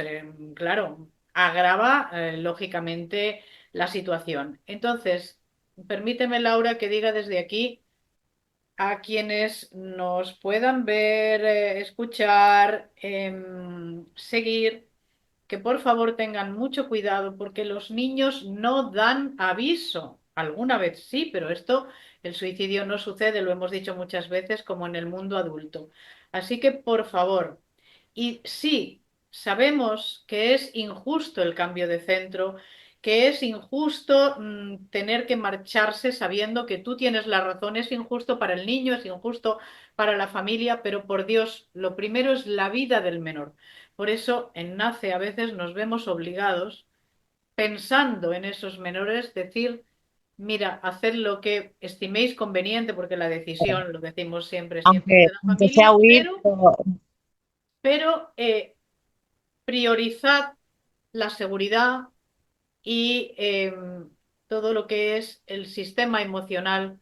claro, agrava lógicamente la situación. Entonces, permíteme, Laura, que diga desde aquí a quienes nos puedan ver, escuchar, seguir, que por favor tengan mucho cuidado porque los niños no dan aviso. Alguna vez sí, pero esto, el suicidio no sucede, lo hemos dicho muchas veces, como en el mundo adulto. Así que por favor, y sí, sabemos que es injusto el cambio de centro, que es injusto tener que marcharse sabiendo que tú tienes la razón, es injusto para el niño, es injusto para la familia, pero por Dios, lo primero es la vida del menor. Por eso en NACE a veces nos vemos obligados, pensando en esos menores, decir, mira, haced lo que estiméis conveniente, porque la decisión, lo decimos siempre, siempre es de la aunque sea familia, huir, pero priorizad la seguridad y todo lo que es el sistema emocional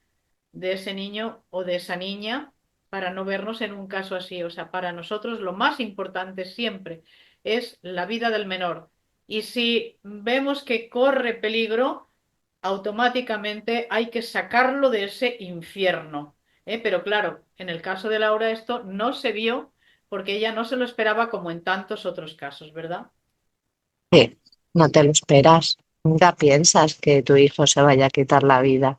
de ese niño o de esa niña para no vernos en un caso así. O sea, para nosotros lo más importante siempre es la vida del menor. Y si vemos que corre peligro, automáticamente hay que sacarlo de ese infierno. Pero claro, en el caso de Laura esto no se vio porque ella no se lo esperaba como en tantos otros casos, ¿verdad? sí, no te lo esperas. Nunca piensas que tu hijo se vaya a quitar la vida.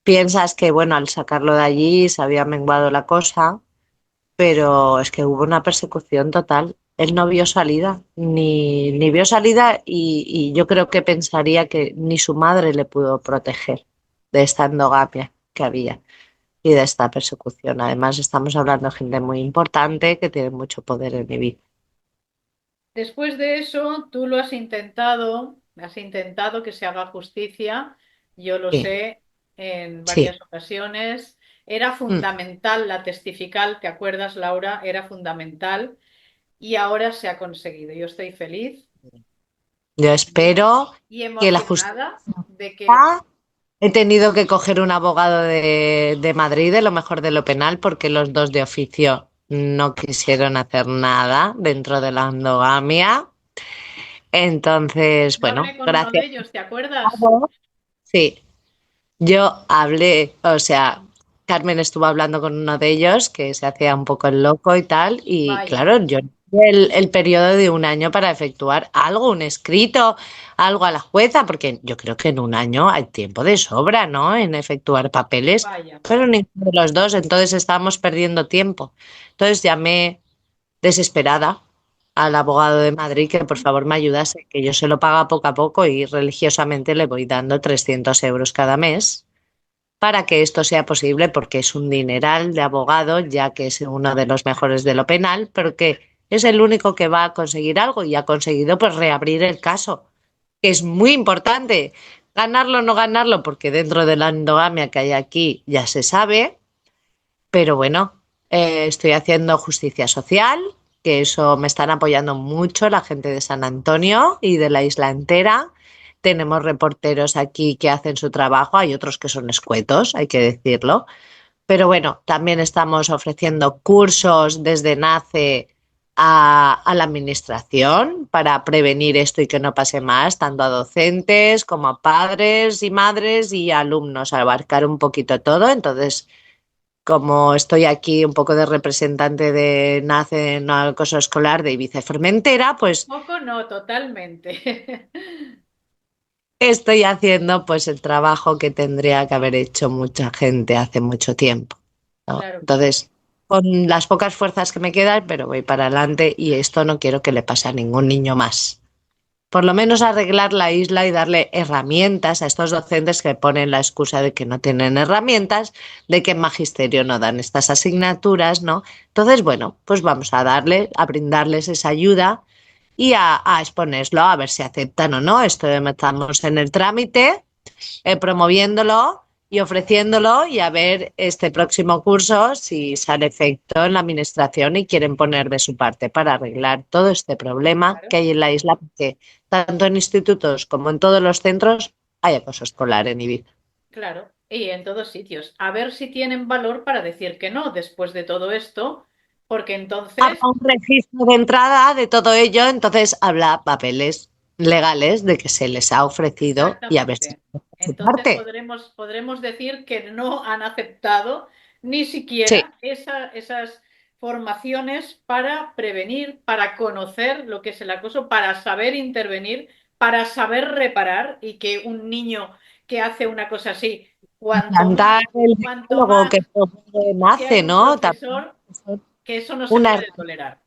Piensas que, bueno, al sacarlo de allí se había menguado la cosa, pero es que hubo una persecución total. Él no vio salida, ni vio salida y yo creo que pensaría que ni su madre le pudo proteger de esta endogamia que había y de esta persecución. Además, estamos hablando de gente muy importante que tiene mucho poder en mi vida. Después de eso, tú lo has intentado que se haga justicia, yo lo Sí, sé en sí. varias ocasiones. Era Mm. fundamental la testifical, ¿te acuerdas, Laura? Era fundamental y ahora se ha conseguido. Yo estoy feliz Yo espero y que la justicia. emocionada de que, He tenido que coger un abogado de Madrid, de lo mejor de lo penal, porque los dos de oficio no quisieron hacer nada dentro de la endogamia. Entonces, yo bueno, hablé con uno de gracias. ellos, ¿te acuerdas? Sí, yo hablé, o sea, Carmen estuvo hablando con uno de ellos que se hacía un poco el loco y tal, y Vaya, claro, yo el periodo de un año para efectuar algo, un escrito, algo a la jueza, porque yo creo que en un año hay tiempo de sobra, ¿no? En efectuar papeles, vaya. pero ninguno de los dos, entonces estábamos perdiendo tiempo. Entonces llamé desesperada al abogado de Madrid que por favor me ayudase, que yo se lo pago poco a poco y religiosamente le voy dando 300 euros cada mes para que esto sea posible, porque es un dineral de abogado, ya que es uno de los mejores de lo penal, pero que es el único que va a conseguir algo y ha conseguido pues reabrir el caso, que es muy importante, ganarlo o no ganarlo, porque dentro de la endogamia que hay aquí ya se sabe, pero bueno, estoy haciendo justicia social, que eso me están apoyando mucho la gente de San Antonio y de la isla entera. Tenemos reporteros aquí que hacen su trabajo, hay otros que son escuetos, hay que decirlo. Pero bueno, también estamos ofreciendo cursos desde NACE a la administración para prevenir esto y que no pase más, tanto a docentes como a padres y madres y alumnos, abarcar un poquito todo. Entonces, como estoy aquí un poco de representante de NACE, no acoso escolar de Ibiza y Formentera, pues Poco no, totalmente. estoy haciendo pues el trabajo que tendría que haber hecho mucha gente hace mucho tiempo, ¿no? Claro que sí. Entonces, con las pocas fuerzas que me quedan, pero voy para adelante y esto no quiero que le pase a ningún niño más. Por lo menos arreglar la isla y darle herramientas a estos docentes que ponen la excusa de que no tienen herramientas, de que en magisterio no dan estas asignaturas, ¿no? Entonces, bueno, pues vamos a darle, a brindarles esa ayuda y a exponerlo a ver si aceptan o no. Esto estamos en el trámite, promoviéndolo y ofreciéndolo y a ver este próximo curso si sale efecto en la administración y quieren poner de su parte para arreglar todo este problema que Claro, hay en la isla, porque tanto en institutos como en todos los centros hay acoso escolar en Ibiza. claro. Y en todos sitios. A ver si tienen valor para decir que no después de todo esto, porque Habrá entonces, un registro de entrada de todo ello, entonces habla papeles legales de que se les ha ofrecido y a ver si exactamente. por su Entonces parte. podremos decir que no han aceptado ni Sí, siquiera esas formaciones para prevenir, para conocer lo que es el acoso, para saber intervenir, para saber reparar y que un niño que hace una cosa así, plantar el cuanto decálogo más que propone si hay nace, un ¿no? También profesor, que eso no se una puede tolerar.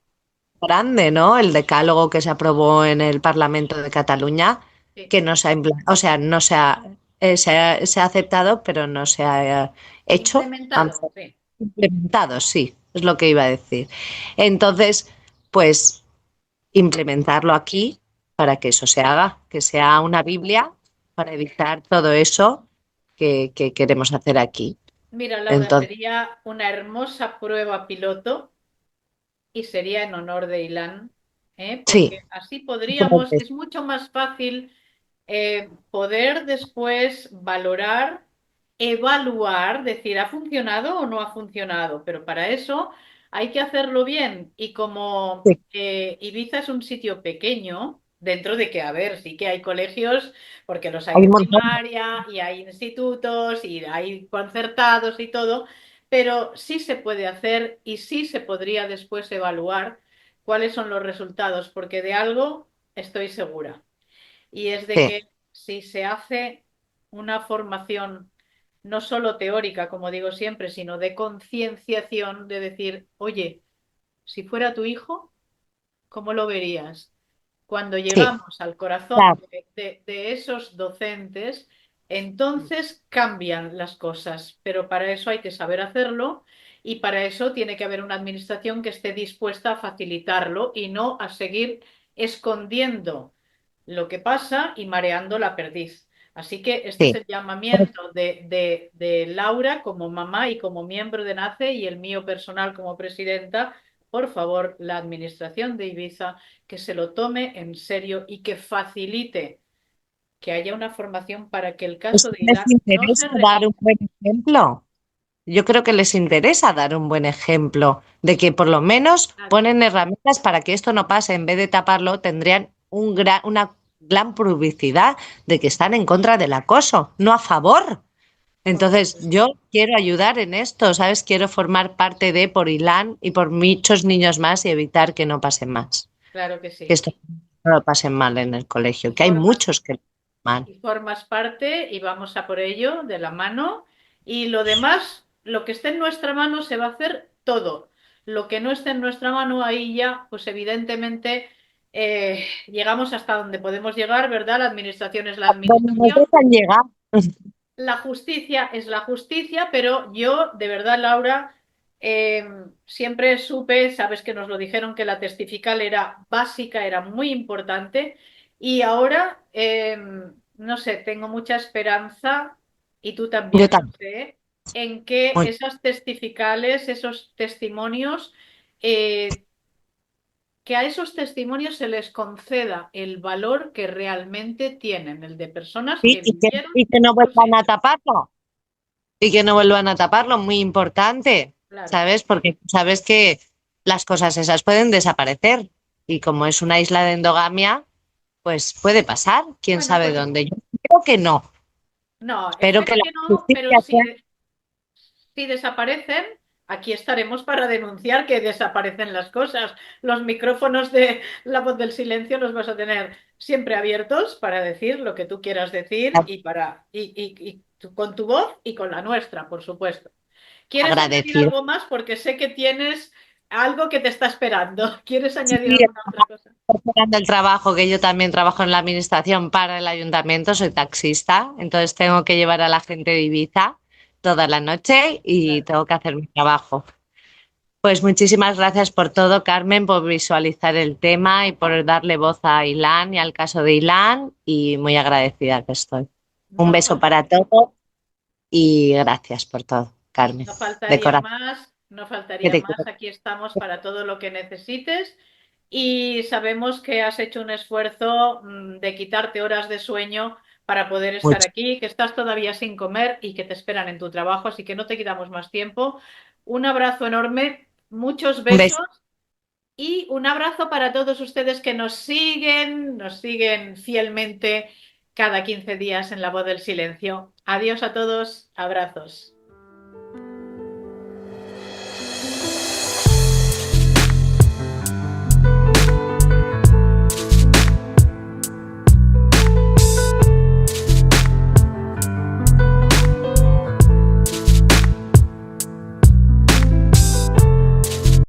grande, ¿no? El decálogo que se aprobó en el Parlamento de Cataluña, Sí. que no se ha, o sea, no se ha, se ha aceptado, pero no se ha hecho, Implementado, sí. implementado, sí, es lo que iba a decir. Entonces, pues implementarlo aquí para que eso se haga, que sea una Biblia para evitar todo eso que queremos hacer aquí. Mira, Laura, Entonces, sería una hermosa prueba piloto y sería en honor de Ilan, ¿eh? sí, Porque así creo podríamos, que es mucho más fácil poder después valorar, evaluar, decir, ¿ha funcionado o no ha funcionado? Pero para eso hay que hacerlo bien. Y como sí, Ibiza es un sitio pequeño, dentro de que, a ver, sí que hay colegios, porque los hay hay de un montón. primaria y hay institutos y hay concertados y todo, pero sí se puede hacer y sí se podría después evaluar cuáles son los resultados, porque de algo estoy segura. Y es de Sí, que si se hace una formación no solo teórica, como digo siempre, sino de concienciación, de decir, oye, si fuera tu hijo, ¿cómo lo verías? Cuando sí, llegamos al corazón claro, de esos docentes, entonces cambian las cosas, pero para eso hay que saber hacerlo y para eso tiene que haber una administración que esté dispuesta a facilitarlo y no a seguir escondiendo lo que pasa y mareando la perdiz. Así que este es sí. el llamamiento de Laura como mamá y como miembro de NACE y el mío personal como presidenta. Por favor, la administración de Ibiza que se lo tome en serio y que facilite que haya una formación para que el Es caso que de les Ilan no se interesa dar un repita. buen ejemplo. Yo creo que les interesa dar un buen ejemplo de que por lo menos Claro, ponen herramientas para que esto no pase. En vez de taparlo, tendrían una gran publicidad de que están en contra del acoso, no a favor. por Entonces, supuesto. yo quiero ayudar en esto, ¿sabes? Quiero formar parte de por Ilán y por muchos niños más y evitar que no pasen más. Claro que Que sí. esto no lo pasen mal en el colegio, Y que hay formas, muchos que lo pasan mal. y formas parte y vamos a por ello de la mano. Y lo demás, lo que esté en nuestra mano, se va a hacer todo. Lo que no esté en nuestra mano, ahí ya, pues evidentemente llegamos hasta donde podemos llegar, ¿verdad? La administración es la Bueno, nos administración. dejan llegar. La justicia es la justicia, pero yo, de verdad, Laura, siempre supe, sabes que nos lo dijeron, que la testifical era básica, era muy importante, y ahora no sé, tengo mucha esperanza, y tú Yo también lo también. sé, en que Muy- esas testificales, esos testimonios, eh, que a esos testimonios se les conceda el valor que realmente tienen, el de personas Sí, que vivieron y que no los vuelvan a hechos. taparlo. Y que no vuelvan a taparlo, muy importante, Claro. ¿sabes? Porque sabes que las cosas esas pueden desaparecer. Y como es una isla de endogamia, pues puede pasar, quién Bueno, sabe pues dónde. Yo creo que no. no, Espero que espero la que no, pero justicia sea si desaparecen, aquí estaremos para denunciar que desaparecen las cosas. Los micrófonos de La Voz del Silencio los vas a tener siempre abiertos para decir lo que tú quieras decir con tu voz y con la nuestra, por supuesto. ¿Quieres añadir agradecida. algo más? Porque sé que tienes algo que te está esperando. ¿Quieres Sí, añadir alguna otra cosa? esperando el trabajo, que yo también trabajo en la administración para el ayuntamiento, soy taxista, entonces tengo que llevar a la gente de Ibiza toda la noche y Claro. tengo que hacer mi trabajo. Pues muchísimas gracias por todo, Carmen, por visualizar el tema y por darle voz a Ilan y al caso de Ilan, y muy agradecida que estoy. Un No beso para faltaría. todos y gracias por todo, Carmen, No de faltaría corazón. más, no Que faltaría te más. quiero. Aquí estamos para todo lo que necesites, y sabemos que has hecho un esfuerzo de quitarte horas de sueño para poder estar Mucho. aquí, que estás todavía sin comer y que te esperan en tu trabajo, así que no te quitamos más tiempo. Un abrazo enorme, muchos Un beso. besos, y un abrazo para todos ustedes que nos siguen fielmente cada 15 días en La Voz del Silencio. Adiós a todos, abrazos.